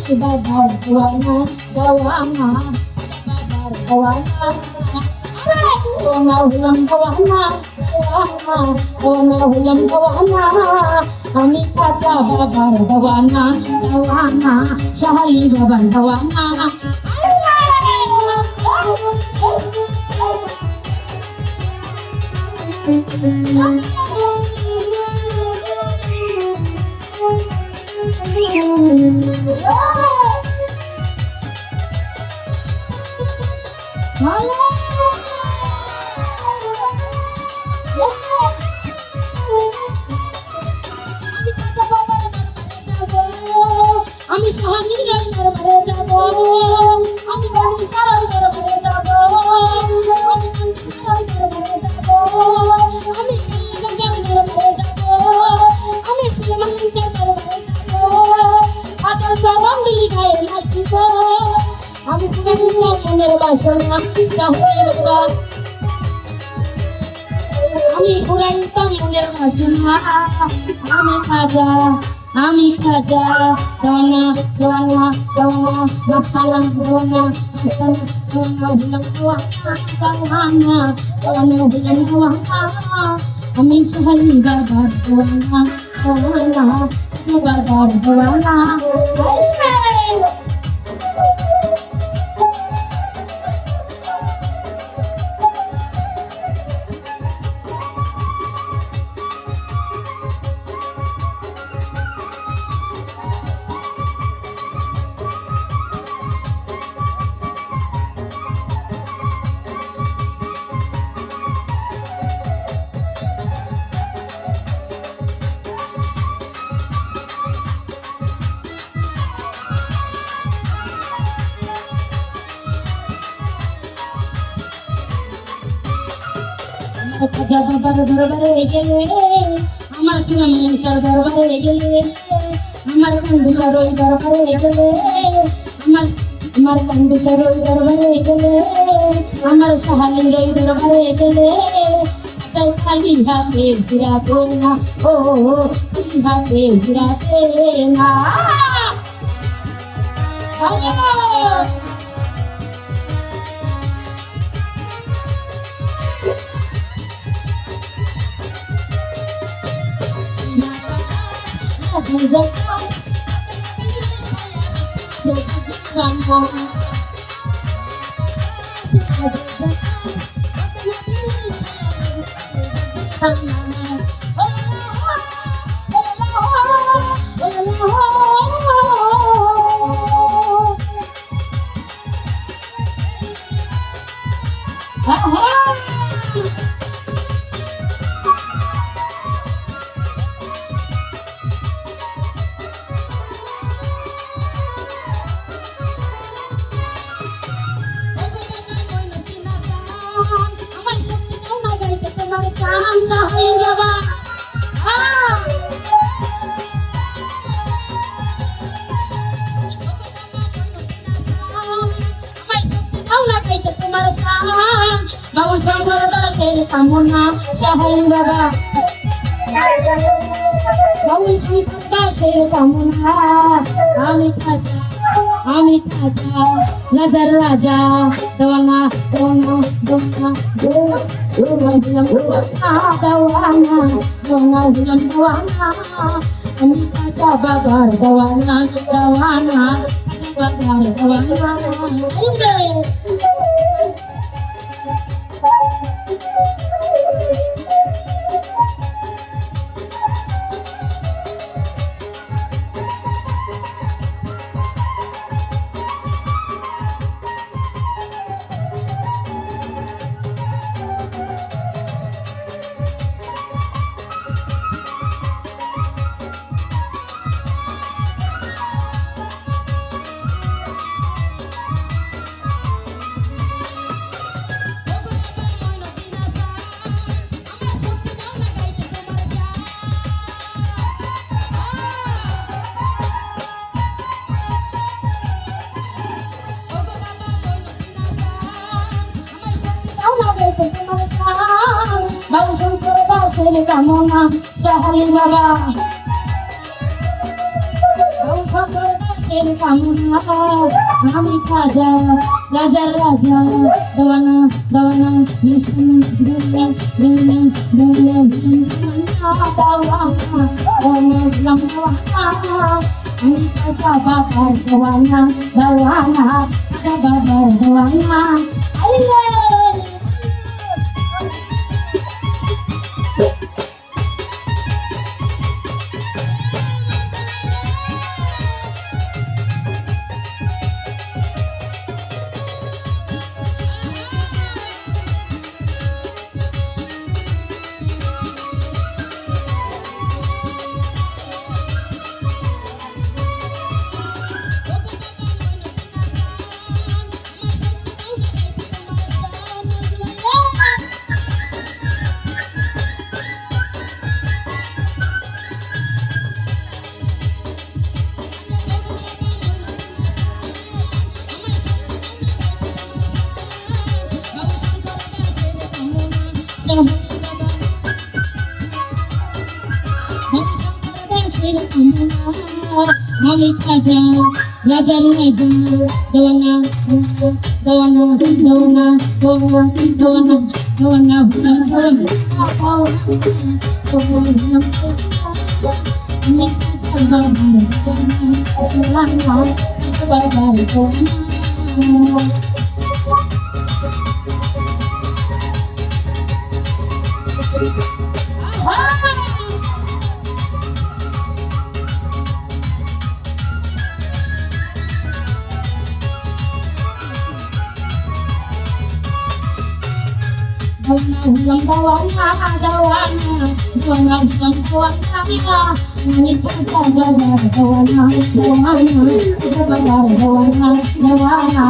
babar dawana dawana babar dawana dawana hulam dawana dawana dawana hulam dawana ami khaja babar dawana dawana shahali babar dawana আমি শাহানির দরবারে যাব আমি গণেশের দরবারে যাব আমি মন্দিরের দরবারে যাব আমি কালীবাবার দরবারে যাব আমি ফুলমানের দরবারে যাব হাজার চরণ দুলি গায়ে নাচিব আমি পুরানো মনের বাসনা শাহের বাবা আমি পুরাইতো মনের বাসনা আমি খাজা দাওয়ানা দাওয়ানা দাওয়ানা মাস্তানা দাওয়ানা মাস্তানা দাওয়ানা হুলাম দাওয়ানা দাওয়ানা হুলাম দাওয়ানা আমি শাহালি বাবার দাওয়ানা দাওয়ানা বাবার দাওয়ানা খাজা বাবার দরবারে গেলে আমার সুনামলের দরবারে গেলে আমার কান্দুসার ওই দরবারে গেলে আমার কান্দুসার ওই দরবারে গেলে আমার শাহালির ওই দরবারে গেলে খালি হাতে ফিরাবে না ও খালি হাতে ফিরাবে না আমার শক্তি দাও না গাইতে তোমার শান শাহী বাবা আমার শক্তি দাও না গাইতে তোমার শান বাবু শঙ্কর দাসের কামনা শাহী বাবা বাবু শঙ্কর দাসের কামনা আমি খাজা নজর রাজা দাওয়ানা দাওয়ানা দাওয়ানা দাওয়ানা দিলাম দাওয়ানা দাওয়ানা দিলাম দাওয়ানা আমি খাজা বাবার দাওয়ানা দাওয়ানা খাজা বাবার দাওয়ানা বাবু শঙ্কর দাসের কামনা শাহী বাবা বাবু শঙ্কর দাসের দাসের কামনা আমি খাজা রাজার রাজা দেওয়ানা দেওয়ানা মিশনা দেওয়ানা দেওয়ানা দেওয়ানা দেওয়ানা দেওয়ানা আমি খাজা বাবার দেওয়ানা দেওয়ানা খাজা বাবার দেওয়ানা আইলে আমি খাজা রাজার রাজা দেওয়ানা দেওয়ানা দেওয়ানা দেওয়ানা দেওয়ানা দেওয়ানা আমি খাজা বাবার বাবার দেওয়ানা Dawana dawana dawana dawana dawana mika mika dawana dawana dawana dawana dawana dawana